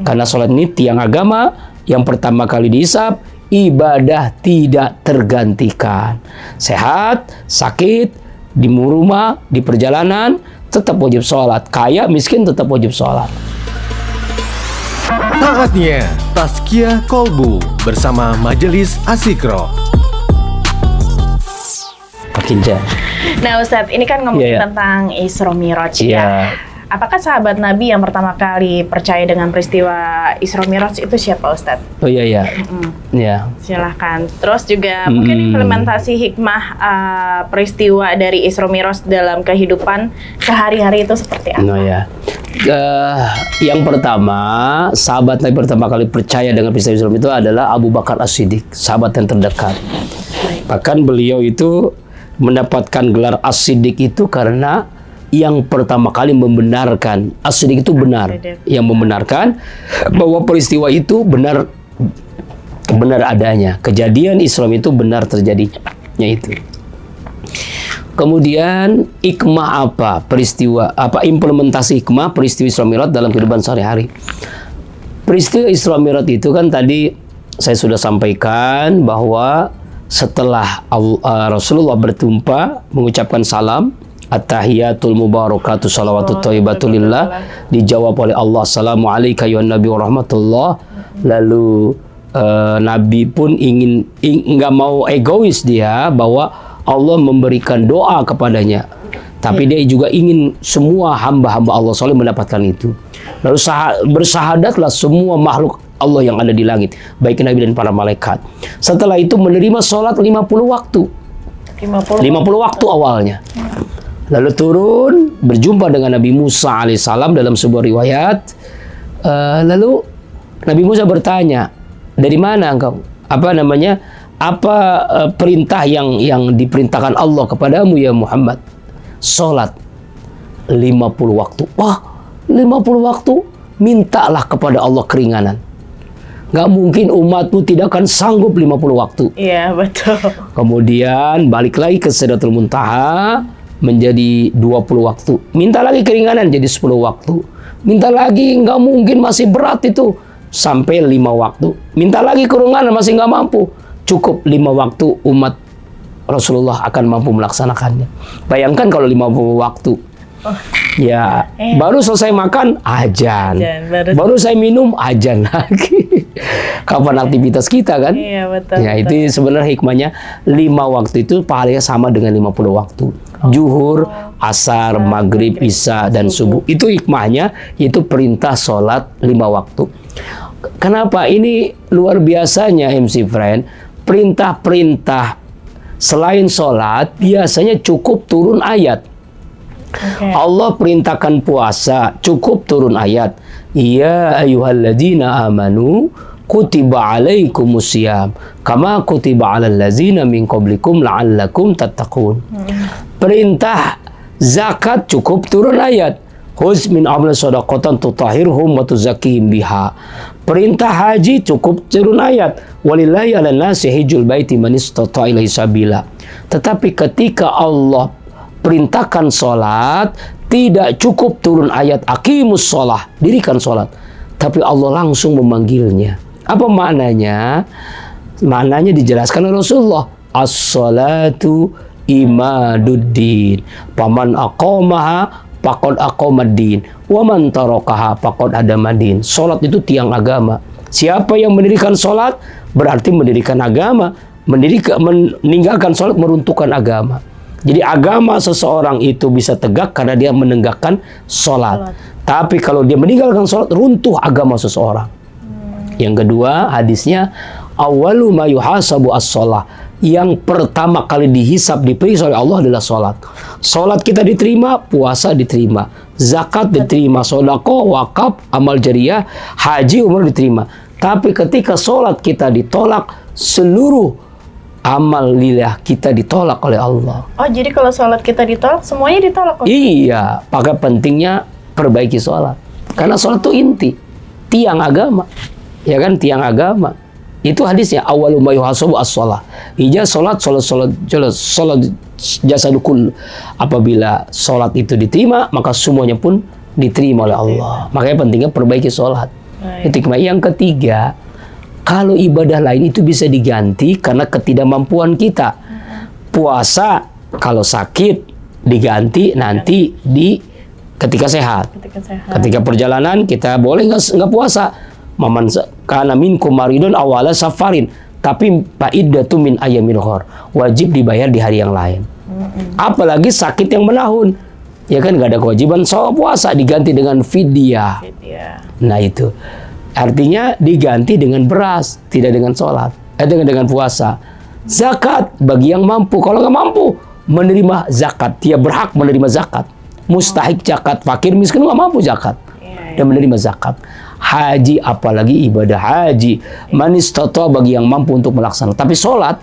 Karena sholat ini tiang agama yang pertama kali dihisab, ibadah tidak tergantikan. Sehat, sakit, di rumah, di perjalanan, tetap wajib sholat. Kaya, miskin, tetap wajib sholat. Saatnya Tazkiyah Kolbu bersama Majelis Asyikro. Makin jauh. Nah Ustadz, ini kan ngomongin tentang Isra Miraj ya. Apakah sahabat Nabi yang pertama kali percaya dengan peristiwa Isra Miraj itu siapa Ustadz? Oh iya. Ya. Silahkan. Terus juga mungkin implementasi hikmah peristiwa dari Isra Miraj dalam kehidupan sehari-hari itu seperti apa? Oh ya. Yang pertama, sahabat Nabi pertama kali percaya dengan peristiwa Isra Miraj itu adalah Abu Bakar As-Siddiq, sahabat yang terdekat. Bahkan beliau itu mendapatkan gelar As-Siddiq itu karena yang pertama kali membenarkan. As-Siddiq itu benar, yang membenarkan bahwa peristiwa itu benar adanya. Kejadian Islam itu benar terjadinya itu. Kemudian hikmah apa? Implementasi hikmah peristiwa Isra Miraj dalam kehidupan sehari-hari. Peristiwa Isra Miraj itu kan tadi saya sudah sampaikan bahwa setelah Rasulullah bertumpah mengucapkan salam, at-tahiyatul mubarakatuh salawatut thayyibatulillah, dijawab oleh Allah, assalamualaikum ya nabi wa rahmatullah. Lalu Nabi pun nggak mau egois dia bahwa Allah memberikan doa kepadanya, tapi dia juga ingin semua hamba-hamba Allah soleh mendapatkan itu. Lalu bersahadatlah semua makhluk Allah yang ada di langit, baik Nabi dan para malaikat. Setelah itu menerima sholat 50 waktu. 50 waktu awalnya. Lalu turun berjumpa dengan Nabi Musa alaihissalam dalam sebuah riwayat. Lalu Nabi Musa bertanya, dari mana engkau? Apa perintah yang diperintahkan Allah kepadamu ya Muhammad? Sholat 50 waktu. Wah, 50 waktu? Mintalah kepada Allah keringanan. Nggak mungkin umatmu tidak akan sanggup 50 waktu. Iya, betul. Kemudian balik lagi ke Sidratul Muntaha menjadi 20 waktu. Minta lagi keringanan jadi 10 waktu. Minta lagi, nggak mungkin masih berat itu. Sampai 5 waktu. Minta lagi keringanan masih nggak mampu. Cukup 5 waktu umat Rasulullah akan mampu melaksanakannya. Bayangkan kalau 50 waktu. Baru selesai makan ajan. Baru saya minum ajan lagi. Kapan aktivitas kita kan? Iya, betul. Ya, itu sebenarnya hikmahnya 5 waktu itu pahalanya sama dengan 50 waktu. Zuhur, asar, maghrib, isya dan subuh. Itu hikmahnya, yaitu perintah sholat 5 waktu. Kenapa ini luar biasanya MC Friend? Perintah-perintah selain sholat biasanya cukup turun ayat. Allah perintahkan puasa, cukup turun ayat. Ya ayyuhalladzina amanu kutiba alaikumusiyam kama kutiba alal ladzina min qablikum la'allakum tattaqun. Perintah zakat cukup turun ayat. Khudz min amwalihim shadaqatan tutahhiruhum wa tuzakkihim biha. Perintah haji cukup turun ayat. Walillahi 'alan nasi hijjul baiti man istata'a ilaihi sabila. Tetapi ketika Allah perintahkan sholat, tidak cukup turun ayat aqimus sholah, dirikan sholat, tapi Allah langsung memanggilnya. Apa maknanya? Maknanya dijelaskan oleh Rasulullah, as-sholatu imaduddin, paman aqamaha faqad aqamaddin, wa man tarakaha faqad adamadin. Sholat itu tiang agama. Siapa yang mendirikan sholat berarti mendirikan agama. Meninggalkan sholat meruntuhkan agama. Jadi agama seseorang itu bisa tegak karena dia menegakkan sholat. Tapi kalau dia meninggalkan sholat, runtuh agama seseorang. Yang kedua, hadisnya, awwalu ma yuhasabu as-sholah. Yang pertama kali dihisab, diperiksa oleh Allah adalah sholat. Sholat kita diterima, puasa diterima, zakat diterima, sedekah, wakaf, amal jariyah, haji, umrah diterima. Tapi ketika sholat kita ditolak, seluruh amal lillah kita ditolak oleh Allah. Oh, jadi kalau sholat kita ditolak, semuanya ditolak? Iya, maka pentingnya perbaiki sholat. Karena sholat itu inti, tiang agama. Ya kan, tiang agama. Itu hadisnya, awwalu ma yuhasabu as-sholah. Ija sholat jasadukul. Apabila sholat itu diterima, maka semuanya pun diterima oleh Allah. Makanya pentingnya perbaiki sholat. Itu hikmah. Yang ketiga, kalau ibadah lain itu bisa diganti karena ketidakmampuan kita. Puasa kalau sakit diganti nanti ketika sehat. Ketika perjalanan kita boleh nggak puasa. Maman kana minkum maridun awala safarin. Tapi fa'iddatu min ayyamin ukhar. Wajib dibayar di hari yang lain. Apalagi sakit yang menahun. Ya kan nggak ada kewajiban soal puasa, diganti dengan fidyah. Nah itu. Artinya diganti dengan beras, tidak dengan sholat. Dengan puasa. Zakat bagi yang mampu. Kalau nggak mampu menerima zakat, dia berhak menerima zakat. Mustahik zakat, fakir miskin nggak mampu zakat dan menerima zakat. Haji apalagi ibadah haji, manis toto bagi yang mampu untuk melaksanakan. Tapi sholat,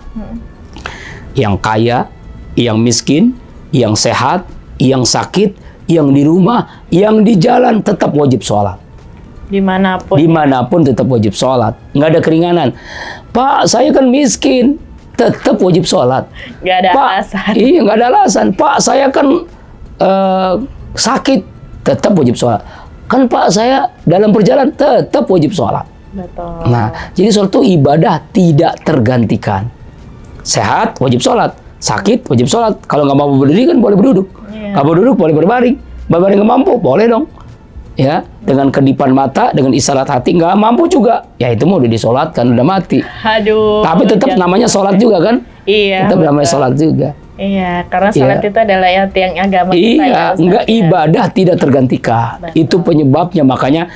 yang kaya, yang miskin, yang sehat, yang sakit, yang di rumah, yang di jalan tetap wajib sholat. Dimanapun tetap wajib sholat, nggak ada keringanan. Pak, saya kan miskin, tetap wajib sholat. Nggak ada alasan. Iya, nggak ada alasan. Pak, saya kan sakit, tetap wajib sholat. Kan Pak, saya dalam perjalanan tetap wajib sholat. Betul. Nah, jadi sholat itu ibadah tidak tergantikan. Sehat, wajib sholat. Sakit, wajib sholat. Kalau nggak mampu berdiri kan boleh berduduk. Nggak mau duduk, boleh berbaring. Berbaring nggak mampu, boleh dong. Ya, dengan kedipan mata, dengan isyarat hati, nggak mampu juga. Ya itu mau udah disolatkan, udah mati. Aduh. Tapi tetap namanya sholat juga kan? Iya. Tetap namanya sholat juga. Iya, karena sholat itu adalah yang agama kita. Iya, enggak ibadah tidak tergantikan. Betul. Itu penyebabnya, makanya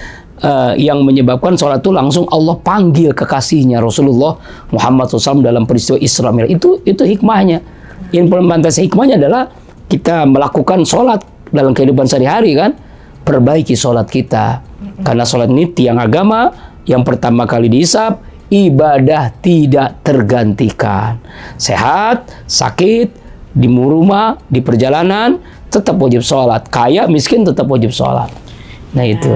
yang menyebabkan sholat itu langsung Allah panggil kekasihnya Rasulullah Muhammad SAW dalam peristiwa Isra Mi'raj. Itu hikmahnya. Implementasi hikmahnya adalah kita melakukan sholat dalam kehidupan sehari-hari kan. Perbaiki sholat kita. Karena sholat ini tiang agama yang pertama kali dihisab, ibadah tidak tergantikan. Sehat, sakit, di rumah, di perjalanan, tetap wajib sholat. Kaya, miskin, tetap wajib sholat. Nah itu.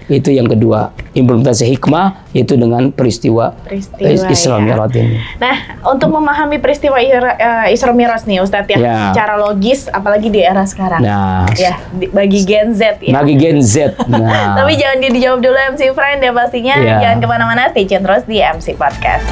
Itu yang kedua. Implementasi hikmah itu dengan peristiwa Isra Mi'raj ini. Nah, untuk memahami peristiwa Isra Mi'raj nih Ustadz ya, secara logis, apalagi di era sekarang. Nah, ya, bagi Gen Z ya. Bagi Gen Z. Nah. Tapi jangan dijawab dulu MC Friend ya pastinya. Jangan kemana-mana, stay tune terus di MC Podcast.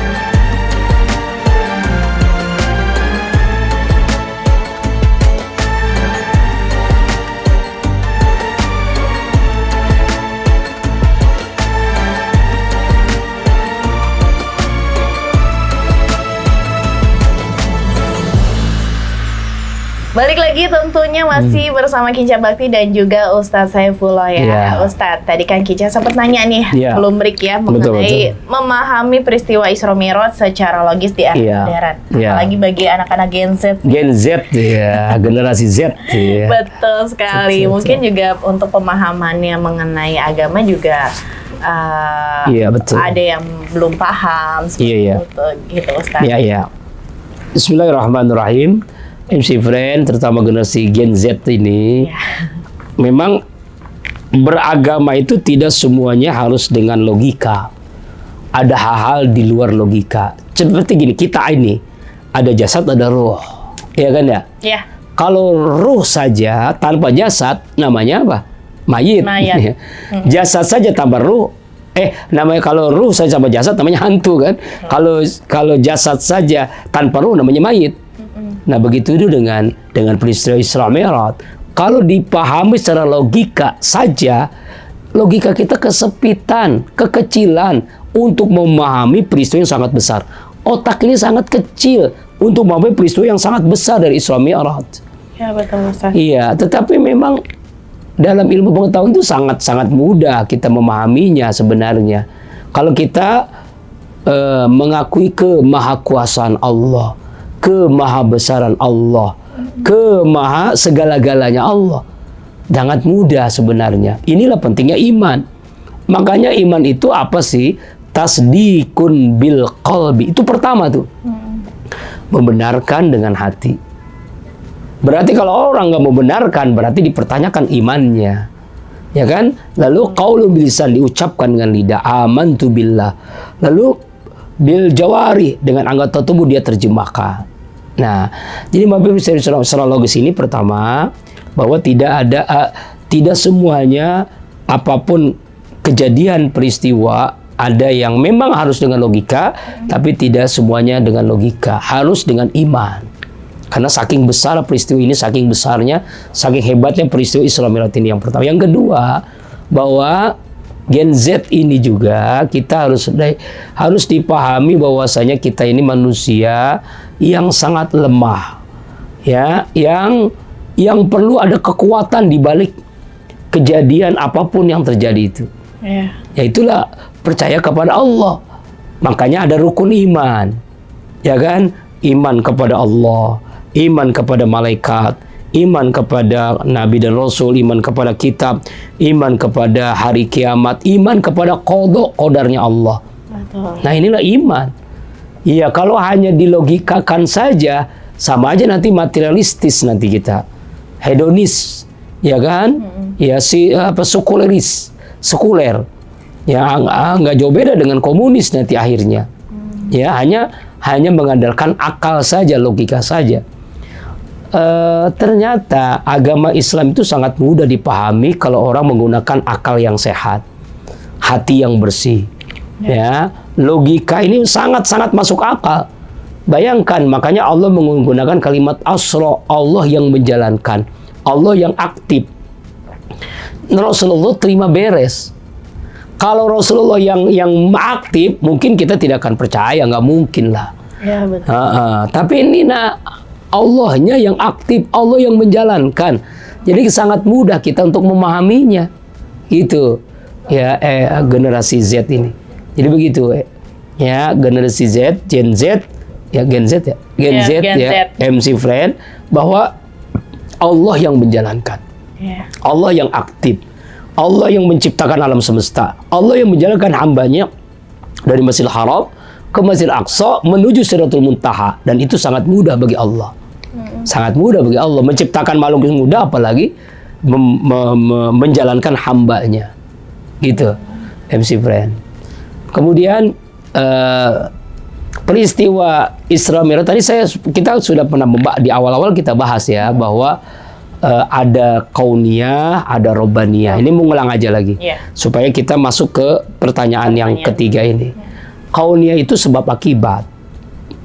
Balik lagi tentunya masih bersama Kinca Bakti dan juga Ustadz Saifullah ya. Ustadz, tadi kan Kinca sempat nanya nih belum break ya mengenai memahami peristiwa Isra Mi'raj secara logis di era modern. Apalagi bagi anak-anak Gen Z. Gen Z ya, generasi Z ya. Betul sekali. Mungkin juga untuk pemahamannya mengenai agama juga betul. Ada yang belum paham seperti itu gitu Ustadz. Iya. Bismillahirrahmanirrahim. MC Friend, terutama generasi Gen Z ini, memang beragama itu tidak semuanya harus dengan logika. Ada hal-hal di luar logika. Seperti gini, kita ini ada jasad, ada ruh, ya kan ya? Iya. Kalau ruh saja tanpa jasad, namanya apa? Mayit. Jasad saja tanpa ruh. Namanya kalau ruh saja tanpa jasad, namanya hantu kan? Kalau jasad saja tanpa ruh, namanya mayit. Nah begitu itu dengan peristiwa Isra Mi'raj. Kalau dipahami secara logika saja, logika kita kesepitan, kekecilan untuk memahami peristiwa yang sangat besar. Otak ini sangat kecil untuk memahami peristiwa yang sangat besar dari Isra Mi'raj. Ya betul Ustaz. Iya, tetapi memang dalam ilmu pengetahuan itu sangat mudah kita memahaminya sebenarnya. Kalau kita mengakui kemahakuasaan Allah, kemahabesaran Allah, segala-galanya Allah, sangat mudah sebenarnya. Inilah pentingnya iman. Makanya iman itu apa sih? Tasdikun bil qalbi. Itu pertama tuh. Membenarkan dengan hati. Berarti kalau orang nggak membenarkan, berarti dipertanyakan imannya. Ya kan? Lalu qaulun bil lisan, diucapkan dengan lidah, amantu billah. Lalu bil jawari, dengan anggota tubuh dia terjemahkan. Nah, jadi memahami secara logis ini pertama bahwa tidak semuanya apapun kejadian peristiwa ada yang memang harus dengan logika, tapi tidak semuanya dengan logika, harus dengan iman. Karena saking besar peristiwa ini, saking besarnya, saking hebatnya peristiwa Isra Mi'raj ini yang pertama. Yang kedua, bahwa Gen Z ini juga kita harus dipahami bahwasanya kita ini manusia yang sangat lemah, ya, yang perlu ada kekuatan di balik kejadian apapun yang terjadi itu. Ya itulah percaya kepada Allah. Makanya ada rukun iman, ya kan? Iman kepada Allah, iman kepada malaikat, iman kepada Nabi dan Rasul, iman kepada kitab, iman kepada hari kiamat, iman kepada qada qadarnya Allah. Betul. Nah inilah iman. Iya, kalau hanya dilogikakan saja, sama aja nanti materialistis nanti kita, hedonis, ya kan? Ya sekuler, ya nggak jauh beda dengan komunis nanti akhirnya. Ya hanya mengandalkan akal saja, logika saja. Ternyata agama Islam itu sangat mudah dipahami kalau orang menggunakan akal yang sehat, hati yang bersih. Ya, logika ini sangat-sangat masuk akal. Bayangkan, makanya Allah menggunakan kalimat asra, Allah yang menjalankan, Allah yang aktif. Rasulullah terima beres. Kalau Rasulullah yang aktif, mungkin kita tidak akan percaya, nggak mungkin lah. Ya, betul. Tapi ini Allahnya yang aktif, Allah yang menjalankan. Jadi sangat mudah kita untuk memahaminya. Gitu. Ya, generasi Z ini. Jadi begitu. Ya, generasi Z, Gen Z, ya Gen Z ya. Gen Z ya, MC Friend, bahwa Allah yang menjalankan. Allah yang aktif. Allah yang menciptakan alam semesta. Allah yang menjalankan hambanya dari Masjidil Haram ke Masjidil Aqsa menuju Sidratul Muntaha, dan itu sangat mudah bagi Allah. Sangat mudah bagi Allah menciptakan makhluk yang mudah, apalagi menjalankan hambanya. Gitu, MC Friend. Kemudian peristiwa Isra Mi'raj tadi kita sudah pernah di awal-awal kita bahas ya, bahwa ada kauniyah, ada robbaniyah. Ini mengulang aja lagi supaya kita masuk ke pertanyaan yang ketiga ini. Kauniyah itu sebab akibat.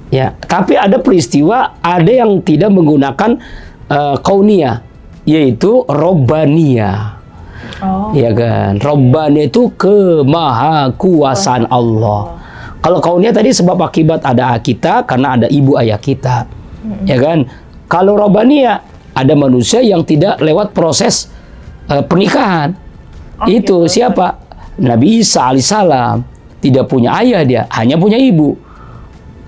Ya, tapi ada peristiwa, ada yang tidak menggunakan kauniyah, yaitu robbaniyah. Ya kan, robbaniyah itu kemahakuasaan Allah. Kalau kauniyah tadi sebab akibat, ada kita karena ada ibu ayah kita. Ya kan, kalau robbaniyah ada manusia yang tidak lewat proses pernikahan. Itu siapa? Nabi Isa alaihissalam tidak punya ayah, dia hanya punya ibu.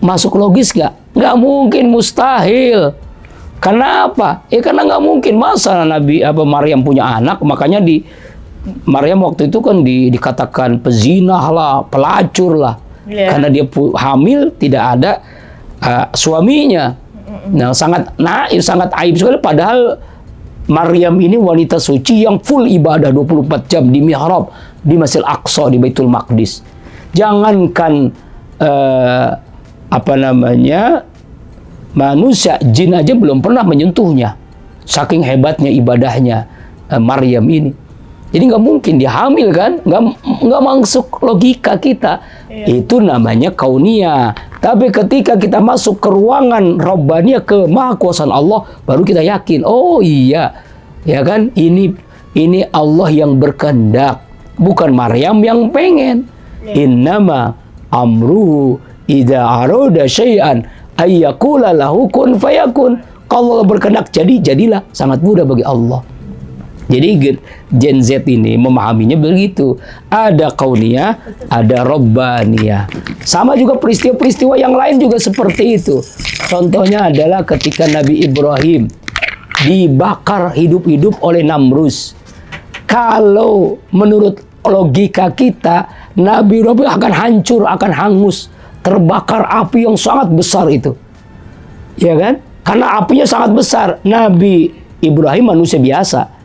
Masuk logis gak? Nggak mungkin, mustahil. Kenapa? Karena nggak mungkin. Masa Maryam punya anak, makanya Maryam waktu itu kan dikatakan pezinah lah, pelacur lah. Karena dia hamil, tidak ada suaminya. Nah, sangat aib sekali. Padahal Maryam ini wanita suci yang full ibadah 24 jam di mihrab, di Masjidil Aqsa, di Baitul Maqdis. Jangankan manusia, jin aja belum pernah menyentuhnya. Saking hebatnya ibadahnya Maryam ini. Jadi nggak mungkin dia hamil kan? Nggak masuk logika kita. Itu namanya kauniyah. Tapi ketika kita masuk ke ruangan robbaniyah, ke mahakuasaan Allah, baru kita yakin, oh iya, ya kan? Ini Allah yang berkehendak, bukan Maryam yang pengen. Innama amruhu idza arada syai'an ayyaqula lahu kun fayakun. Kalau Allah berkehendak jadilah. Sangat mudah bagi Allah. Jadi Gen Z ini memahaminya begitu. Ada kauniyah, ada robbaniyah. Sama juga peristiwa-peristiwa yang lain juga seperti itu. Contohnya adalah ketika Nabi Ibrahim dibakar hidup-hidup oleh Namrus. Kalau menurut logika kita, Nabi Ibrahim akan hancur, akan hangus, terbakar api yang sangat besar itu. Ya kan? Karena apinya sangat besar. Nabi Ibrahim manusia biasa.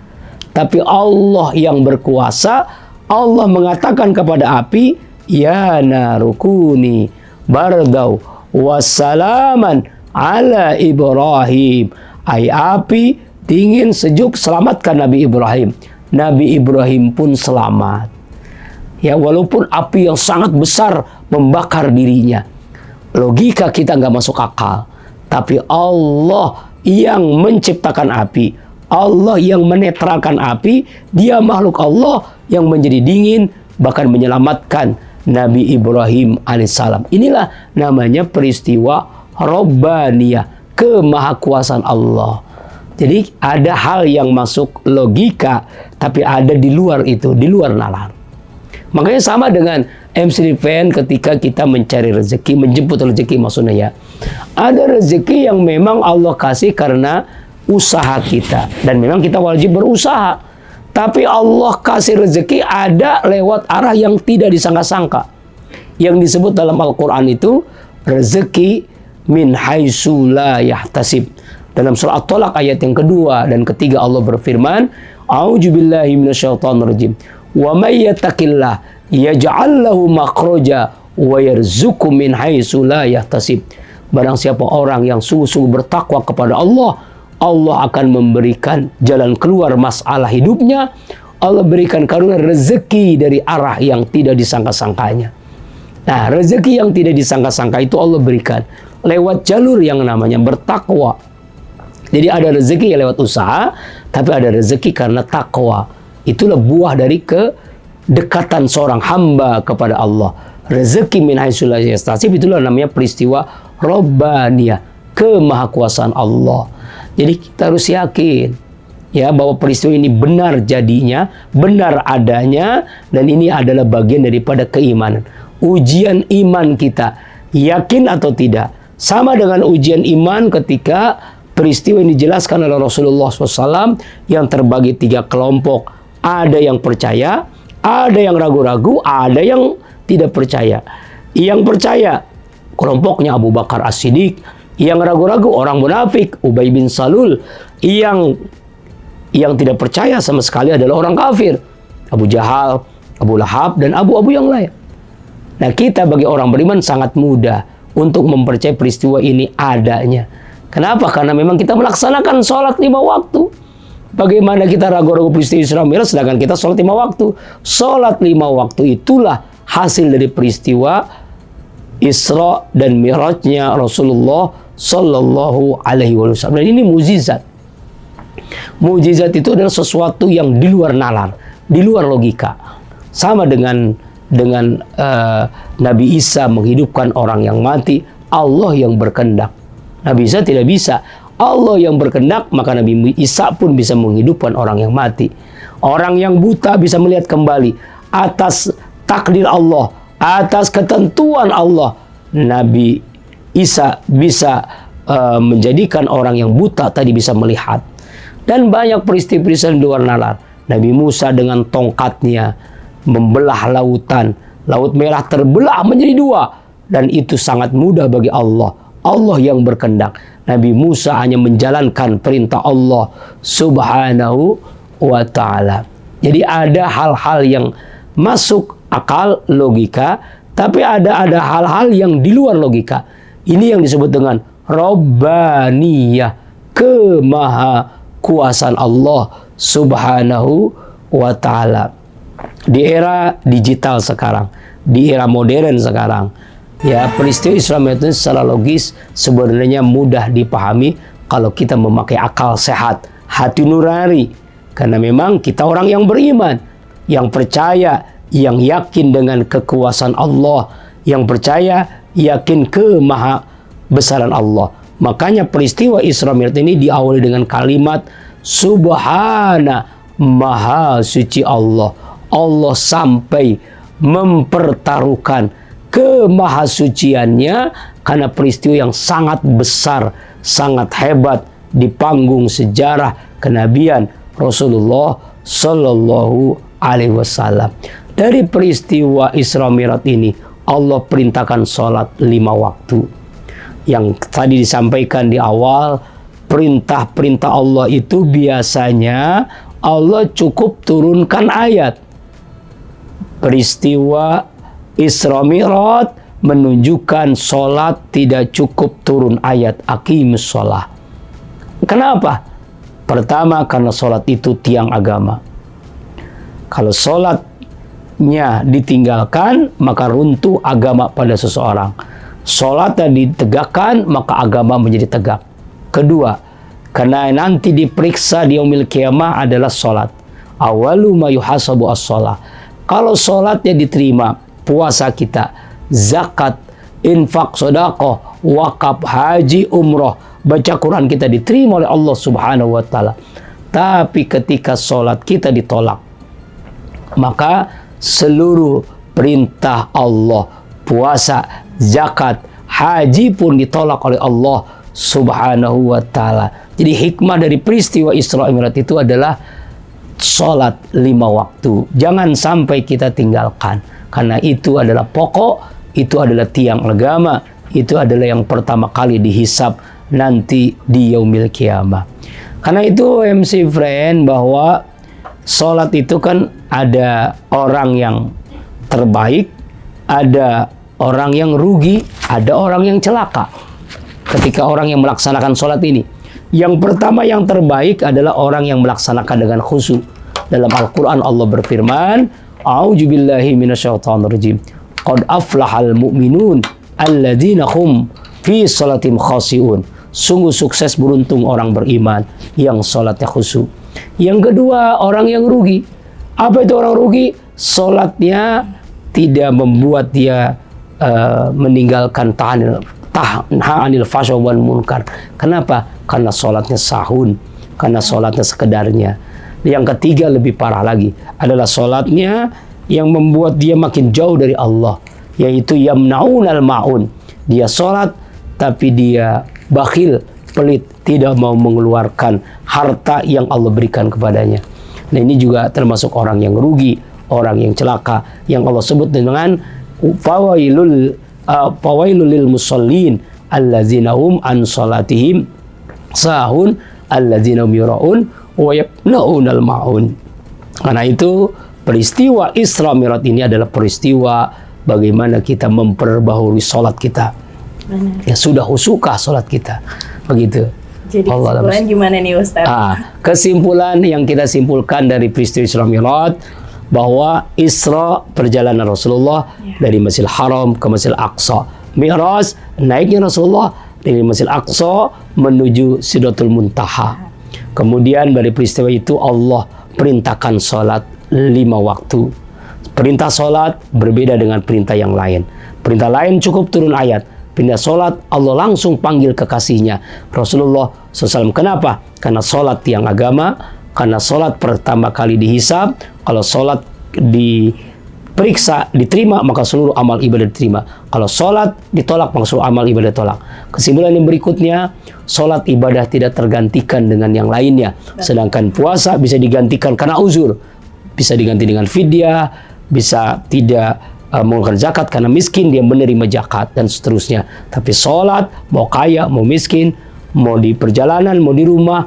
Tapi Allah yang berkuasa, Allah mengatakan kepada api, ya narukuni bardau wassalaman ala Ibrahim. Ai api, dingin, sejuk, selamatkan Nabi Ibrahim. Nabi Ibrahim pun selamat. Ya, walaupun api yang sangat besar membakar dirinya. Logika kita nggak masuk akal. Tapi Allah yang menciptakan api, Allah yang menetralkan api, dia makhluk Allah yang menjadi dingin, bahkan menyelamatkan Nabi Ibrahim alaihissalam. Inilah namanya peristiwa Robbaniyah, kemahakuasaan Allah. Jadi ada hal yang masuk logika, tapi ada di luar itu, di luar nalar. Makanya sama dengan MC Fan ketika kita mencari rezeki, menjemput rezeki maksudnya ya. Ada rezeki yang memang Allah kasih karena usaha kita. Dan memang kita wajib berusaha. Tapi Allah kasih rezeki ada lewat arah yang tidak disangka-sangka. Yang disebut dalam Al-Quran itu rezeki min haitsu la yahtasib. Dalam surah At-Tolak ayat yang kedua dan ketiga Allah berfirman, A'udzubillahi minasyaitonirrajim. Wa may yattaqillah yaj'al lahu makhraja wa yarzuqhu min haitsu la yahtasib. Barang siapa orang yang sungguh-sungguh bertakwa kepada Allah, Allah akan memberikan jalan keluar masalah hidupnya. Allah berikan karunia rezeki dari arah yang tidak disangka-sangkanya. Nah, rezeki yang tidak disangka-sangka itu Allah berikan lewat jalur yang namanya bertakwa. Jadi ada rezeki yang lewat usaha, tapi ada rezeki karena takwa. Itulah buah dari kedekatan seorang hamba kepada Allah. Rezeki min haitsu la yahtasib, itulah namanya peristiwa Robbaniyah, kemahakuasaan Allah. Jadi kita harus yakin ya bahwa peristiwa ini benar jadinya, benar adanya, dan ini adalah bagian daripada keimanan. Ujian iman kita, yakin atau tidak. Sama dengan ujian iman ketika peristiwa ini dijelaskan oleh Rasulullah SAW yang terbagi 3 kelompok. Ada yang percaya, ada yang ragu-ragu, ada yang tidak percaya. Yang percaya, kelompoknya Abu Bakar As-Siddiq. Yang ragu-ragu, orang munafik, Ubay bin Salul. Yang tidak percaya sama sekali adalah orang kafir, Abu Jahal, Abu Lahab, dan abu-abu yang lain. Nah, kita bagi orang beriman sangat mudah untuk mempercayai peristiwa ini adanya. Kenapa? Karena memang kita melaksanakan sholat 5 waktu. Bagaimana kita ragu-ragu peristiwa Isra Mi'raj sedangkan kita sholat 5 waktu? Sholat 5 waktu itulah hasil dari peristiwa Isra dan Mi'rajnya Rasulullah Sallallahu Alaihi Wasallam. Dan ini mukjizat. Mukjizat itu adalah sesuatu yang di luar nalar, di luar logika. Sama dengan Nabi Isa menghidupkan orang yang mati, Allah yang berkehendak. Nabi Isa tidak bisa. Allah yang berkehendak, maka Nabi Isa pun bisa menghidupkan orang yang mati. Orang yang buta bisa melihat kembali atas takdir Allah, atas ketentuan Allah. Nabi Isa bisa menjadikan orang yang buta tadi bisa melihat. Dan banyak peristiwa-peristiwa di luar nalar. Nabi Musa dengan tongkatnya membelah lautan. Laut Merah terbelah menjadi 2. Dan itu sangat mudah bagi Allah. Allah yang berkehendak. Nabi Musa hanya menjalankan perintah Allah Subhanahu wa ta'ala. Jadi ada hal-hal yang masuk akal logika, tapi ada hal-hal yang di luar logika. Ini yang disebut dengan Robbaniyah, kemahakuasaan Allah Subhanahu wa ta'ala. Di era digital sekarang, di era modern sekarang, ya, peristiwa Isra Mi'raj secara logis sebenarnya mudah dipahami kalau kita memakai akal sehat, hati nurani. Karena memang kita orang yang beriman, yang percaya, yang yakin dengan kekuasaan Allah, yang percaya, yakin kemahabesaran Allah. Makanya peristiwa Isra Mi'raj ini diawali dengan kalimat Subhana, Maha Suci Allah. Allah sampai mempertaruhkan kemahasuciannya karena peristiwa yang sangat besar, sangat hebat di panggung sejarah kenabian Rasulullah Sallallahu Alaihi Wasallam. Dari peristiwa Isra Mi'raj ini Allah perintahkan sholat 5 waktu. Yang tadi disampaikan di awal, perintah-perintah Allah itu biasanya Allah cukup turunkan ayat. Peristiwa Isra Mi'raj menunjukkan sholat tidak cukup turun ayat aqimus sholah. Kenapa? Pertama, karena sholat itu tiang agama. Kalau sholat sholatnya ditinggalkan, maka runtuh agama pada seseorang. Sholatnya ditegakkan, maka agama menjadi tegak. Kedua, karena nanti diperiksa di yaumil qiyamah adalah sholat. Awalu ma yuhasabu as-sholat. Kalau sholatnya diterima, puasa kita, zakat, infak, sedekah, wakaf, haji, umroh, baca Quran kita diterima oleh Allah Subhanahu wa taala. Tapi ketika sholat kita ditolak, maka seluruh perintah Allah, puasa, zakat, haji pun ditolak oleh Allah Subhanahu wa taala. Jadi hikmah dari peristiwa Isra Mi'raj itu adalah sholat 5 waktu. Jangan sampai kita tinggalkan, karena itu adalah pokok, itu adalah tiang agama, itu adalah yang pertama kali dihisab nanti di yaumil qiyamah. Karena itu MC friend, bahwa sholat itu kan ada orang yang terbaik, ada orang yang rugi, ada orang yang celaka ketika orang yang melaksanakan sholat ini. Yang pertama yang terbaik adalah orang yang melaksanakan dengan khusyuk. Dalam Al-Quran Allah berfirman, A'udzubillahi minasyaitonirrajim, Qad aflahal mu'minun alladzina hum fi sholatim khashi'un. Sungguh sukses, beruntung orang beriman yang sholatnya khusyuk. Yang kedua, orang yang rugi. Apa itu orang rugi? Sholatnya tidak membuat dia meninggalkan ta'anil fasya wal munkar. Kenapa? Karena sholatnya sahun, karena sholatnya sekedarnya. Yang ketiga lebih parah lagi, adalah sholatnya yang membuat dia makin jauh dari Allah, yaitu yamnaunal ma'un. Dia sholat tapi dia bakhil, pelit, tidak mau mengeluarkan harta yang Allah berikan kepadanya. Nah, ini juga termasuk orang yang rugi, orang yang celaka, yang Allah sebut dengan fawailul lil musallin allazina hum an salatihim sahun allazina hum yura'un wa yamnaunal ma'un. Karena itu peristiwa Isra Mi'raj ini adalah peristiwa bagaimana kita memperbaharui sholat kita. Ya sudah husukah sholat kita, begitu. Jadi kesimpulan gimana nih Ustaz? Kesimpulan yang kita simpulkan dari peristiwa Isra Mi'raj, bahwa Isra perjalanan Rasulullah dari Masjidil Haram ke Masjidil Aqsa. Mi'raj naiknya Rasulullah dari Masjidil Aqsa menuju Sidratul Muntaha. Kemudian dari peristiwa itu Allah perintahkan sholat 5 waktu. Perintah sholat berbeda dengan perintah yang lain. Perintah lain cukup turun ayat. Pindah sholat, Allah langsung panggil kekasihnya Rasulullah SAW. Kenapa? Karena sholat tiang agama, karena sholat pertama kali dihisab. Kalau sholat diperiksa, diterima, maka seluruh amal ibadah diterima. Kalau sholat ditolak, maka seluruh amal ibadah ditolak. Kesimpulan yang berikutnya, sholat ibadah tidak tergantikan dengan yang lainnya. Sedangkan puasa bisa digantikan karena uzur, bisa diganti dengan fidyah, bisa tidak mengeluarkan zakat karena miskin, dia menerima zakat, dan seterusnya. Tapi sholat, mau kaya, mau miskin, mau di perjalanan, mau di rumah,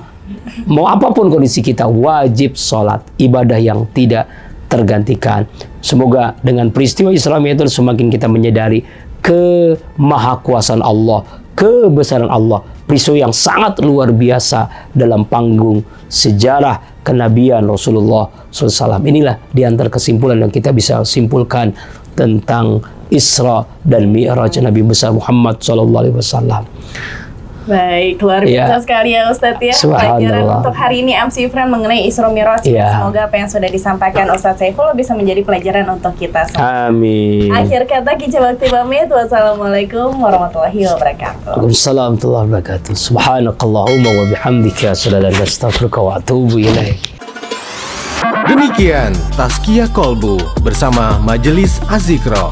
mau apapun kondisi kita, wajib sholat, ibadah yang tidak tergantikan. Semoga dengan peristiwa Isra Mi'raj itu semakin kita menyadari kemahakuasaan Allah, kebesaran Allah, peristiwa yang sangat luar biasa dalam panggung sejarah kenabian Rasulullah SAW. Inilah di antara kesimpulan yang kita bisa simpulkan tentang Isra dan Mi'raj Nabi besar Muhammad SAW. Baik, luar biasa sekali ya Ustadz ya. Pelajaran untuk hari ini MC Friend mengenai Isra Mi'raj. Semoga apa yang sudah disampaikan Ustadz Saiful bisa menjadi pelajaran untuk kita semua. Amin. Akhir kata Kicah Bakti pamit. Wassalamualaikum warahmatullahi wabarakatuh. Waalaikumsalam warahmatullahi wabarakatuh. Subhanakallahumma wa bihamdika asyhadu an la ilaha illa anta astaghfiruka wa atubu ilaik. Demikian Tazkiyah Qalbu bersama Majelis Az-Zikra.